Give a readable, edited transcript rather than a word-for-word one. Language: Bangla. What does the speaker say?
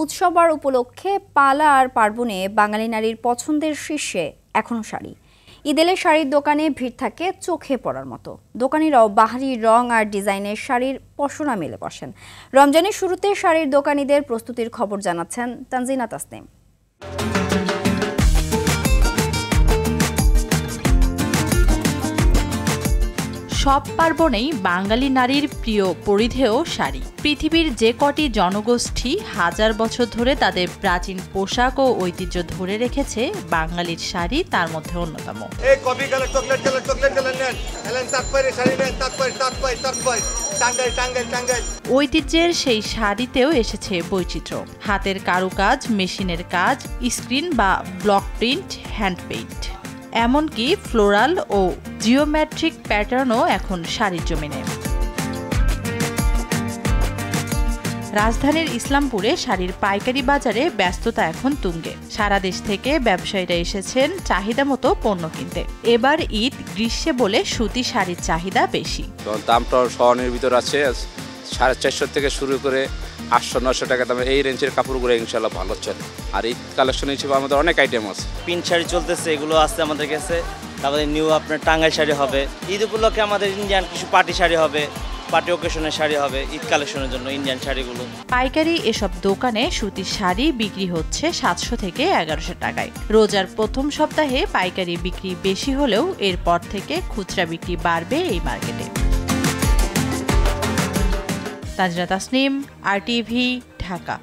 উৎসব আর উপলক্ষে পালা আর পার্বণে বাঙালি নারীর পছন্দের শীর্ষে এখনো শাড়ি। ঈদেলে শাড়ির দোকানে ভিড় থাকে চোখে পড়ার মতো। দোকানিরাও বাহারি রং আর ডিজাইনের শাড়ির পসরা মেলে বসেন। রমজানের শুরুতে শাড়ির দোকানিদের প্রস্তুতির খবর জানাচ্ছেন তানজিনা তাসনিম। সব পার্বণেই বাঙালি নারীর প্রিয় পরিধেয় শাড়ি। পৃথিবীর যে কটি জনগোষ্ঠী হাজার বছর ধরে তাদের প্রাচীন পোশাক ও ঐতিহ্য ধরে রেখেছে, বাঙালির শাড়ি তার মধ্যে অন্যতম। ঐতিহ্যের সেই শাড়িতেও এসেছে বৈচিত্র্য। হাতের কারুকাজ, মেশিনের কাজ, স্ক্রিন বা ব্লক প্রিন্ট, হ্যান্ড পেইন্ট, এমনকি ফ্লোরাল ও জিওমেট্রিক প্যাটার্নও এখন শাড়ির জমিনে। রাজধানীর ইসলামপুরে শাড়ির পাইকারি বাজারে ব্যস্ততা এখন তুঙ্গে। সারা দেশ থেকে ব্যবসায়ীরা এসেছেন চাহিদা মতো পণ্য কিনতে। এবার ঈদ গ্রীষ্মে বলে সুতি শাড়ির চাহিদা বেশি। দামটা শহরের ভিতর আছে 450 থেকে শুরু করে 800-900 টাকা দামে এই রেঞ্জের কাপড়গুলো ইনশাল্লাহ ভালো চলে। আর ঈদ কালেকশন হিসেবে আমাদের অনেক আইটেম আছে। প্রিন্ট শাড়ি চলতেছে, এগুলো আছে আমাদের কাছে। তারপরে নিউ আপনার টাঙ্গাইল শাড়ি হবে। ঈদ উপলক্ষে আমাদের ইন্ডিয়ান কিছু পার্টি শাড়ি হবে, পার্টি ওকেশনের শাড়ি হবে ঈদ কালেকশনের জন্য ইন্ডিয়ান শাড়িগুলো। পাইকারি এসব দোকানে সুতির শাড়ি বিক্রি হচ্ছে 700 থেকে 1100 টাকায়। রোজার প্রথম সপ্তাহে পাইকারি বিক্রি বেশি হলেও এরপর থেকে খুচরা বিক্রি বাড়বে এই মার্কেটে। তানজিনা তাসনিম, RTV, ঢাকা।